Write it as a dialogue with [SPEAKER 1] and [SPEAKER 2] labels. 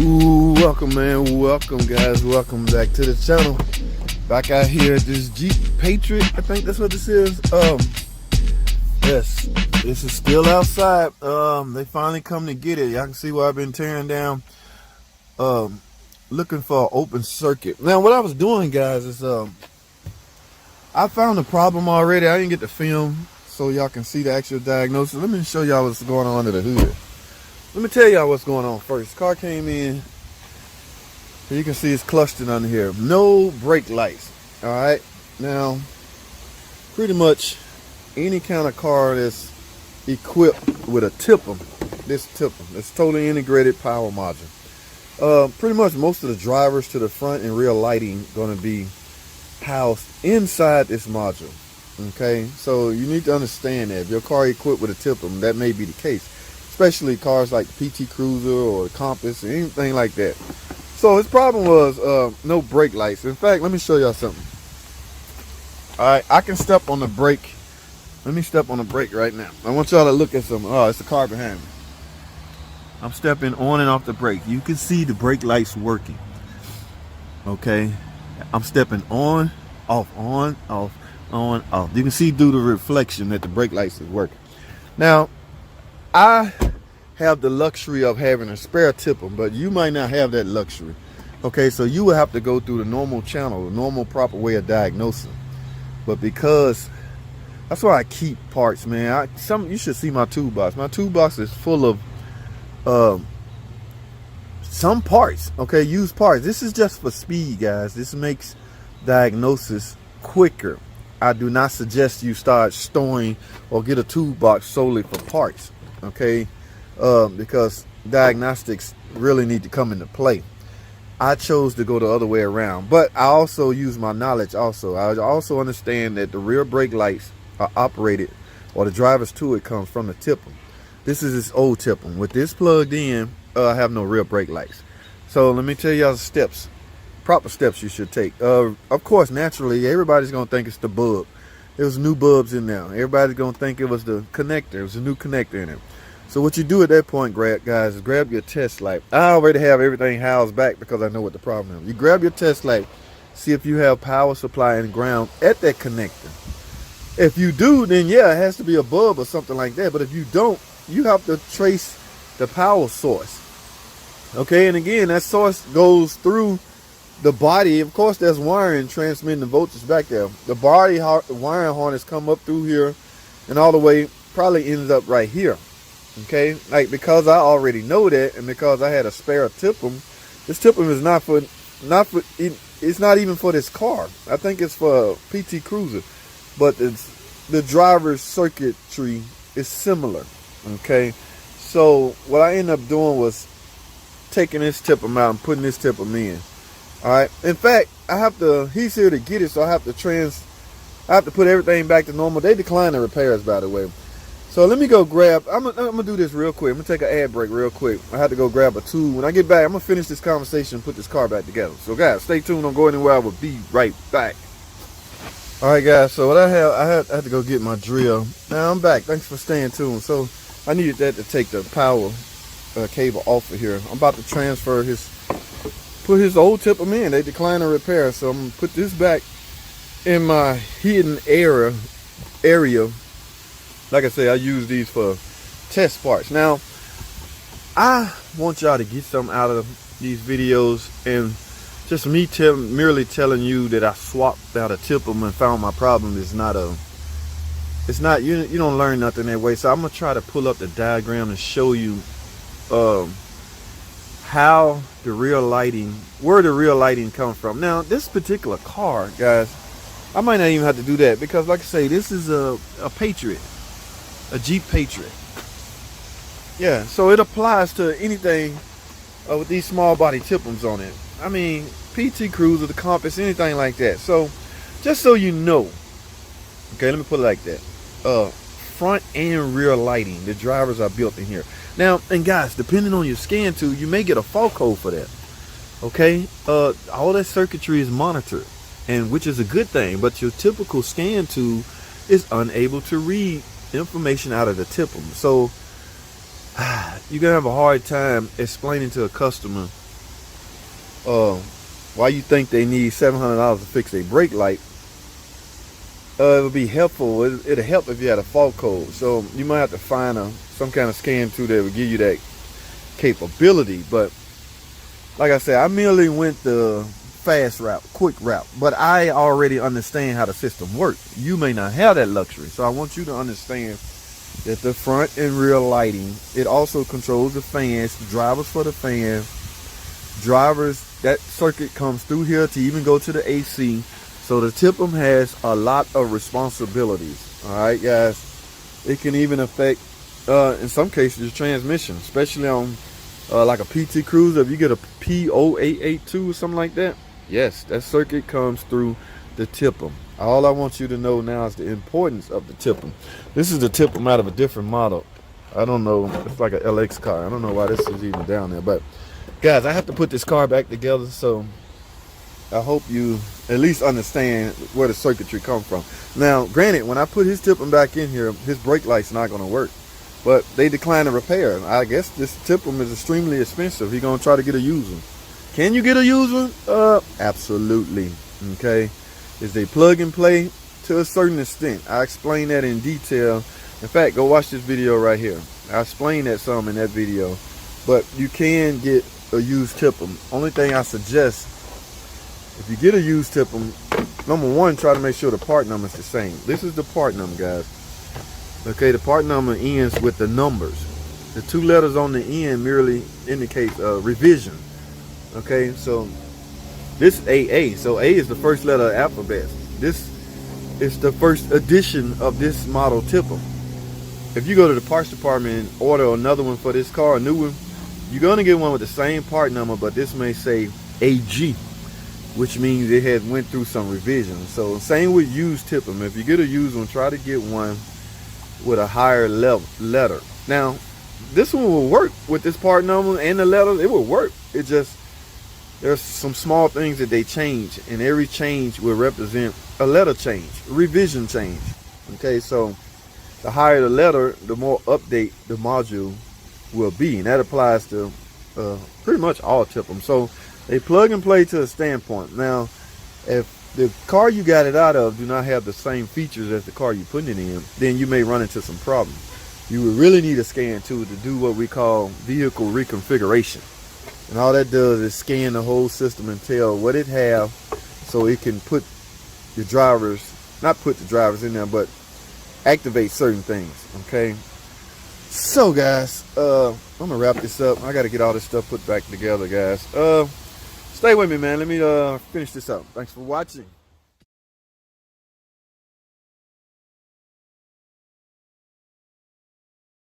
[SPEAKER 1] Ooh, welcome, man. Welcome, guys. Welcome back to the channel. Back out here at this Jeep Patriot. I think that's what this is. Yes, this is still outside. They finally come to get it. Y'all can see where I've been tearing down. Looking for an open circuit. Now, what I was doing, guys, is I found the problem already. I didn't get the film so y'all can see the actual diagnosis. Let me show y'all what's going on under the hood. Let me tell y'all what's going on first. Car came in. You can see it's clustered under here. No brake lights. All right. Now, pretty much any kind of car that's equipped with a tipper, this totally integrated power module. Pretty much most of the drivers to the front and rear lighting going to be housed inside this module. Okay, so you need to understand that if your car equipped with a tipper, that may be the case, especially cars like the PT Cruiser or the Compass or anything like that. So his problem was no brake lights. In fact, let me show y'all something. All right, I can step on the brake. Let me step on the brake right now. I want y'all to look at something. Oh, it's the car behind me. I'm stepping on and off the brake. You can see the brake lights working. Okay, I'm stepping on, off, on, off, on, off. You can see through the reflection that the brake lights is working. Now, I have the luxury of having a spare tipper, but you might not have that luxury. Okay, so you will have to go through the normal channel, the normal proper way of diagnosing. But because that's why I keep parts, man. You should see my toolbox. My toolbox is full of some parts. Okay, used parts. This is just for speed, guys. This makes diagnosis quicker. I do not suggest you start storing or get a toolbox solely for parts. Okay, because diagnostics really need to come into play. I chose to go the other way around, but I also use my knowledge also. I also understand that the rear brake lights are operated, or the drivers to it comes from the tipper. This is this old tipper. With this plugged in, I have no rear brake lights. So let me tell y'all the steps, proper steps you should take. Of course, naturally, everybody's gonna think it's the bulb. There was new bulbs in there. Everybody's gonna think it was the connector. It was a new connector in it. So what you do at that point, guys, is grab your test light. I already have everything housed back because I know what the problem is. You grab your test light, see if you have power supply and ground at that connector. If you do, then yeah, it has to be a bulb or something like that. But if you don't, you have to trace the power source. Okay, and again, that source goes through the body. Of course, there's wiring transmitting the voltage back there. The body wiring harness come up through here and all the way, probably ends up right here. Okay, like because I already know that, and because I had a spare tipper, this tipper is it's not even for this car. I think it's for a PT Cruiser, but the driver's circuitry is similar. Okay, so what I ended up doing was taking this tipper out and putting this tipper in. All right. In fact, he's here to get it, so I have to put everything back to normal. They decline the repairs, by the way. So let me go grab, I'm gonna do this real quick. I'm gonna take an ad break real quick. I have to go grab a tool. When I get back, I'm gonna finish this conversation and put this car back together. So guys, stay tuned, don't go anywhere. I will be right back. All right, guys, so what I had to go get my drill. Now I'm back. Thanks for staying tuned. So I needed that to take the power cable off of here. I'm about to transfer put his old tipper in. They decline the repair, so I'm gonna put this back in my hidden area. Like I say, I use these for test parts. Now, I want y'all to get something out of these videos, and just me merely telling you that I swapped out a tipper and found my problem is not you don't learn nothing that way. So I'm gonna try to pull up the diagram and show you how where the rear lighting comes from. Now, this particular car, guys, I might not even have to do that because, like I say, this is a Patriot. A Jeep Patriot. Yeah, so it applies to anything with these small body tippers on it. I mean, PT Cruiser, the Compass, anything like that. So, just so you know, okay, let me put it like that. Front and rear lighting, the drivers are built in here. Now, and guys, depending on your scan tool, you may get a fault code for that. Okay, all that circuitry is monitored, and which is a good thing. But your typical scan tool is unable to read information out of the tipper. So you're gonna have a hard time explaining to a customer why you think they need $700 to fix a brake light, it would be helpful. It'll help if you had a fault code. So you might have to find some kind of scan tool that would give you that capability. But like I said, I merely went the fast route, quick route, but I already understand how the system works. You may not have that luxury, so I want you to understand that the front and rear lighting, it also controls the fans, the drivers for the fans, drivers, that circuit comes through here to even go to the AC. So the TIPM has a lot of responsibilities. All right, guys. It can even affect, in some cases, your transmission, especially on like a PT Cruiser. If you get a P0882 or something like that, yes, that circuit comes through the TIPM. All I want you to know now is the importance of the TIPM. This is the TIPM out of a different model. I don't know. It's like an LX car. I don't know why this is even down there. But, guys, I have to put this car back together, so I hope you at least understand where the circuitry comes from. Now, granted, when I put his TIPM back in here, his brake light's not going to work. But they declined to repair. I guess this TIPM is extremely expensive. He's going to try to get a used one. Can you get a used one? Absolutely. Okay. Is they plug and play to a certain extent. I explain that in detail. In fact, go watch this video right here. I explain that some in that video. But you can get a used TIPM. Only thing I suggest, if you get a used TIPM, number one, try to make sure the part number is the same. This is the part number, guys. Okay, the part number ends with the numbers. The two letters on the end merely indicates revision. Okay, so this is AA. So A is the first letter of the alphabet. This is the first edition of this model TIPM. If you go to the parts department and order another one for this car, a new one, you're going to get one with the same part number, but this may say AG, which means it has went through some revision. So same with used TIPM. If you get a used one, try to get one with a higher letter. Now, this one will work with this part number and the letters. It will work. It just, there's some small things that they change, and every change will represent a letter change, a revision change. Okay, so the higher the letter, the more update the module will be, and that applies to pretty much all TIPM. So they plug and play to a standpoint. Now, if the car you got it out of do not have the same features as the car you're putting it in, then you may run into some problems. You would really need a scan tool to do what we call vehicle reconfiguration. And all that does is scan the whole system and tell what it have, so it can put your drivers, not put the drivers in there, but activate certain things. Okay, so guys, I'm gonna wrap this up. I gotta get all this stuff put back together, guys. Stay with me, man. Let me finish this up. Thanks for watching.